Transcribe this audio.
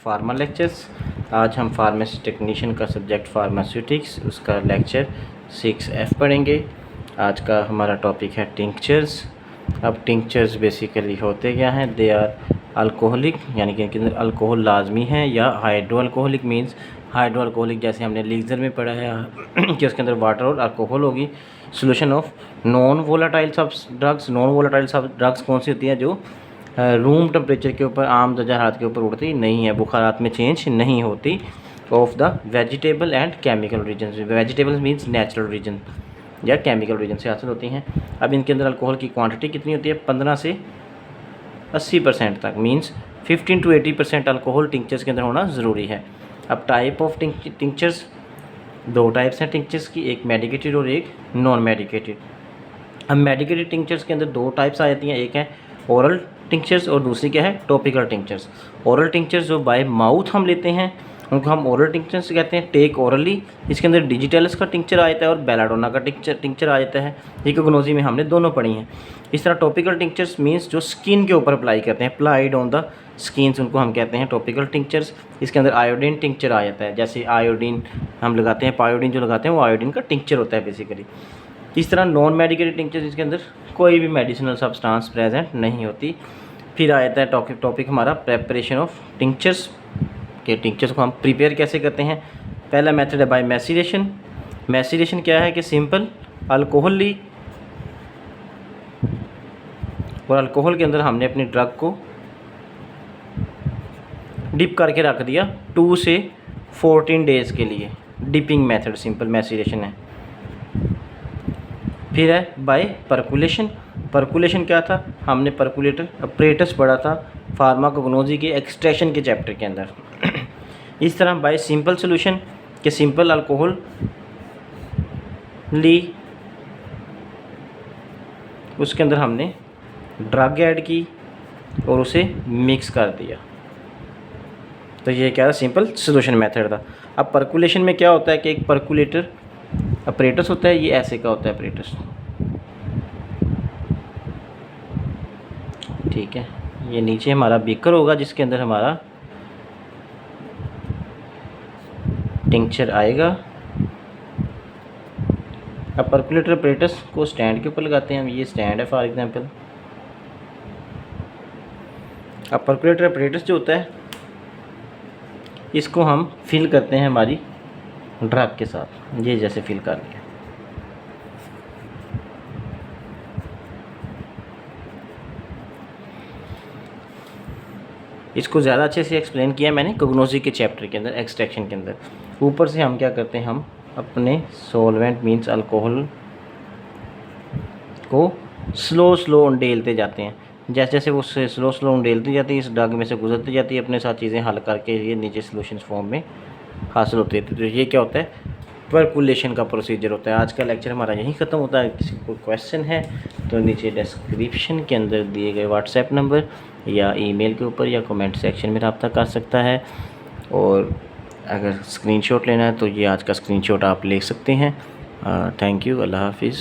Pharma lectures. आज हम pharmacy technician का सब्जेक्ट फार्मास्यूटिक्स उसका लेक्चर 6F पढ़ेंगे। आज का हमारा टॉपिक है टिंक्चर्स। अब टिंक्चर्स बेसिकली होते क्या हैं? दे आर अल्कोहलिक, यानी कि इनके अंदर अल्कोहल लाजमी है, या hydro alcoholic means hydro alcoholic जैसे हमने लीजर में पढ़ा है कि उसके अंदर वाटर और अल्कोहल होगी। सोल्यूशन ऑफ नॉन वोलाटाइल सब ड्रग्स। नॉन वोलाटाइल सब ड्रग्स कौन सी होती हैं? जो रूम टेम्परेचर के ऊपर आम दर्जा हाथ के ऊपर उड़ती नहीं है, बुखारात में चेंज नहीं होती। Of the vegetable and chemical reason. Vegetable means natural reason या केमिकल रीजन से हासिल होती हैं। अब इनके अंदर अल्कोहल की क्वांटिटी कितनी होती है? 15 से 80% तक, मीन्स 15 to 80% अल्कोहल टिंक्चर्स के अंदर होना ज़रूरी है। अब टाइप ऑफ टिंक्चर्स, दो टाइप्स हैं टिंक्चर्स की, एक मेडिकेटेड और एक नॉन मेडिकेटेड। अब मेडिकेटेड टिंक्चर्स के अंदर दो टाइप्स आ जाती हैं, एक है ओरल टिंक्चर्स और दूसरी क्या है? Topical tinctures. ओरल टिंक्चर्स जो बाय माउथ हम लेते हैं उनको हम ओरल टिंक्चर्स कहते हैं, टेक ओरली। इसके अंदर डिजिटल्स का टिंक्चर आ जाता है और बेलाडोना का टिंक्चर आ जाता है। ये कोगनोजी में हमने दोनों पढ़ी हैं। इस तरह टॉपिकल टिंक्चर्स मीन्स जो स्किन के ऊपर अप्लाई करते हैं, अप्लाइड ऑन द स्किन्स, उनको हम कहते हैं टॉपिकल टिंक्चर्स। इसके अंदर आयोडीन टिंक्चर आ जाता है, जैसे आयोडीन हम लगाते हैं, पायोडीन जो लगाते हैं वो आयोडीन का टिंक्चर होता है बेसिकली। इस तरह नॉन मेडिकेटेड टिंक्चर्स, इसके अंदर कोई भी मेडिसिनल सब्सटेंस प्रेजेंट नहीं होती। फिर आ जाता है टॉपिक हमारा प्रेपरेशन ऑफ टिंक्चर्स, के टिंक्चर्स को हम प्रिपेयर कैसे करते हैं। पहला मेथड है बाय मैसीरेशन। मैसीरेशन क्या है कि सिंपल अल्कोहल ली और अल्कोहल के अंदर हमने अपनी ड्रग को डिप करके रख दिया 2 से 14 डेज़ के लिए। डिपिंग मेथड सिंपल मैसीरेशन है। फिर है बाय परकुलेशन। परकुलेशन क्या था? हमने परकुलेटर अपरेटस पढ़ा था फार्माकोग्नोजी के एक्सट्रैक्शन के चैप्टर के अंदर। इस तरह बाय सिंपल सोल्यूशन के सिंपल अल्कोहल ली, उसके अंदर हमने ड्रग ऐड की और उसे मिक्स कर दिया, तो ये क्या था? सिंपल सोल्यूशन मेथड था। अब परकुलेशन में क्या होता है कि एक परकुलेटर अपरेटस होता है, ये ऐसे का होता है अपरेटस, ठीक है। ये नीचे हमारा बीकर होगा जिसके अंदर हमारा टिंक्चर आएगा। अब परकुलेटर अपरेटस को स्टैंड के ऊपर लगाते हैं हम, ये स्टैंड है फॉर एग्जांपल। अब परकुलेटर अपरेटस जो होता है इसको हम फिल करते हैं हमारी ड्रग के साथ, ये जैसे फिल कर लिया। इसको ज़्यादा अच्छे से एक्सप्लेन किया मैंने कोगनोजी के चैप्टर के अंदर एक्सट्रैक्शन के अंदर। ऊपर से हम क्या करते हैं, हम अपने सॉल्वेंट मीन्स अल्कोहल को स्लो उंडेलते जाते हैं। जैसे जैसे वो स्लो उंडेलती जाती है, इस ड्रग में से गुजरती जाती है, अपने साथ चीज़ें हल करके ये नीचे सोल्यूशन फॉर्म में हासिल होती है। तो ये क्या होता है? परकुलेशन का प्रोसीजर होता है। आज का लेक्चर हमारा यहीं ख़त्म होता है। किसी को क्वेश्चन है तो नीचे डिस्क्रिप्शन के अंदर दिए गए व्हाट्सएप नंबर या ईमेल के ऊपर या कमेंट सेक्शन में रब्ता कर सकता है। और अगर स्क्रीनशॉट लेना है तो ये आज का स्क्रीनशॉट आप ले सकते हैं। Thank you. अल्लाह हाफिज़।